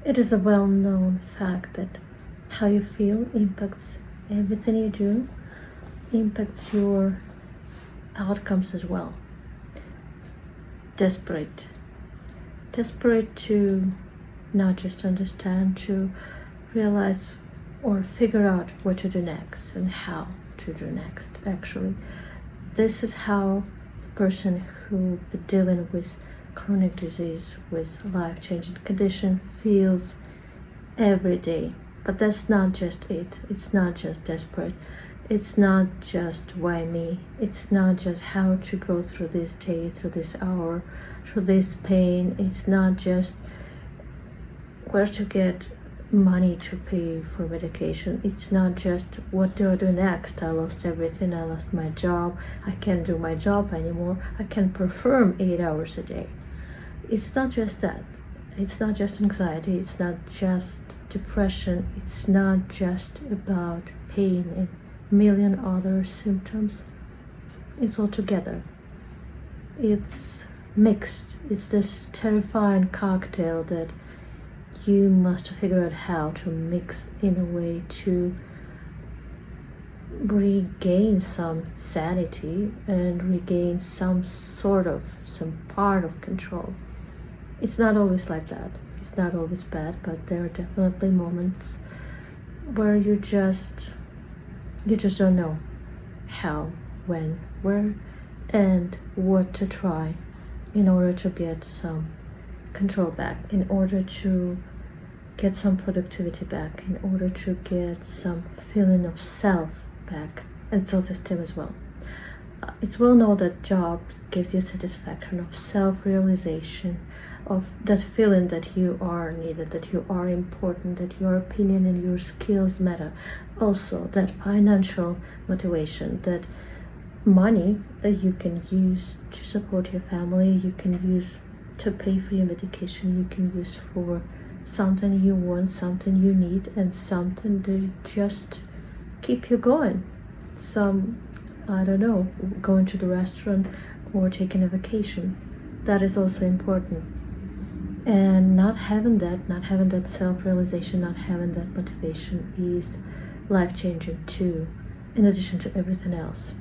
It is a well-known fact that how you feel impacts everything you do, impacts your outcomes as well. Desperate to not just understand, to realize or figure out what to do next and how to do next. Actually, this is how the person who be dealing with chronic disease, with life-changing condition, feels every day. But that's not just it. It's not just desperate. It's not just why me. It's not just how to go through this day, through this hour, through this pain. It's not just where to get money to pay for medication. It's not just what do I do next. I lost everything. I lost my job. I can't do my job anymore. I can't perform 8 hours a day. It's not just that. It's not just anxiety. It's not just depression. It's not just about pain and million other symptoms. It's all together. It's mixed. It's this terrifying cocktail that you must figure out how to mix in a way to regain some sanity and regain some part of control. It's not always like that. It's not always bad, but there are definitely moments where you just don't know how, when, where, and what to try in order to get some control back, in order to get some productivity back, in order to get some feeling of self back and self-esteem as well. It's well known that job gives you satisfaction of self-realization, of that feeling that you are needed, that you are important, that your opinion and your skills matter. Also, that financial motivation, that money that you can use to support your family, you can use to pay for your medication, you can use for something you want, something you need, and something to just keep you going. Some, I don't know, going to the restaurant or taking a vacation. That is also important. And not having that self-realization, not having that motivation is life-changing too, in addition to everything else.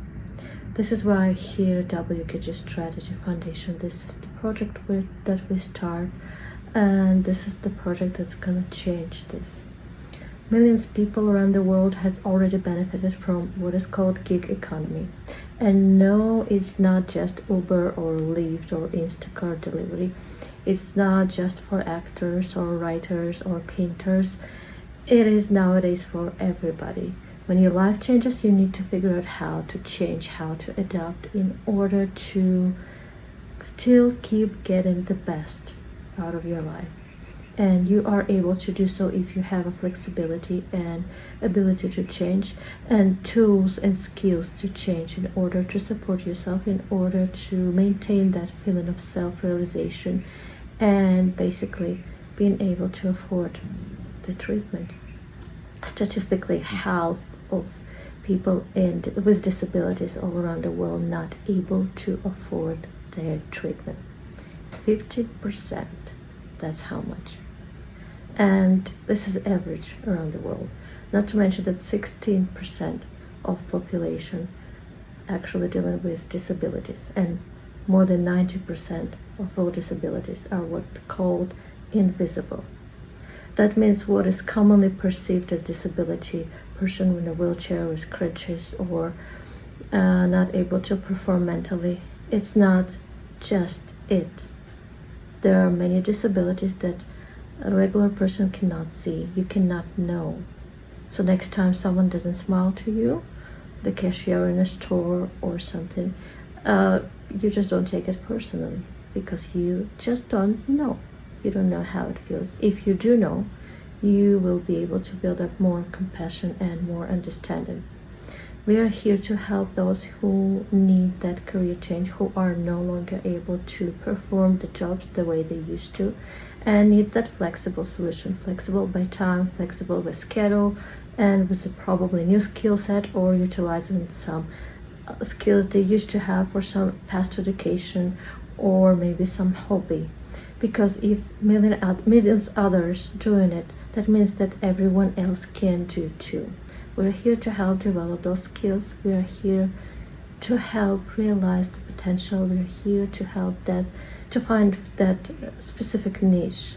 This is why here at WKG Strategy Foundation, this is the project that we start, and this is the project that's gonna change this. Millions of people around the world have already benefited from what is called gig economy. And no, it's not just Uber or Lyft or Instacart delivery. It's not just for actors or writers or painters. It is nowadays for everybody. When your life changes, you need to figure out how to change, how to adapt in order to still keep getting the best out of your life. And you are able to do so if you have a flexibility and ability to change, and tools and skills to change in order to support yourself, in order to maintain that feeling of self-realization, and basically being able to afford the treatment. Statistically, half of people with disabilities all around the world not able to afford their treatment. 50%, that's how much. And this is average around the world. Not to mention that 16% of population actually dealing with disabilities, and more than 90% of all disabilities are what called invisible. That means what is commonly perceived as disability, person in a wheelchair with crutches, or not able to perform mentally, it's not just it. There are many disabilities that a regular person cannot see, you cannot know. So next time someone doesn't smile to you, the cashier in a store or something, you just don't take it personally, because you just don't know. You don't know how it feels. If you do know, you will be able to build up more compassion and more understanding. We are here to help those who need that career change, who are no longer able to perform the jobs the way they used to, and need that flexible solution, flexible by time, flexible by schedule, and with a probably new skill set, or utilizing some skills they used to have for some past education, or maybe some hobby. Because if millions others doing it, that means that everyone else can do too. We're here to help develop those skills. We are here to help realize the potential. We're here to help to find that specific niche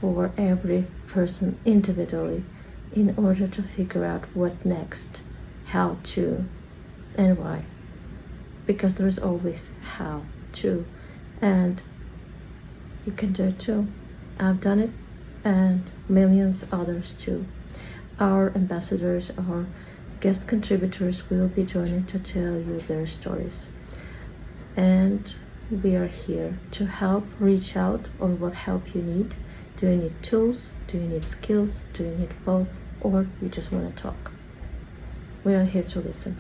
for every person individually in order to figure out what next, how to, and why. Because there's always how to, and you can do it too. I've done it, and millions others too. Our ambassadors, our guest contributors will be joining to tell you their stories. And we are here to help. Reach out on what help you need. Do you need tools? Do you need skills? Do you need both? Or you just want to talk? We are here to listen.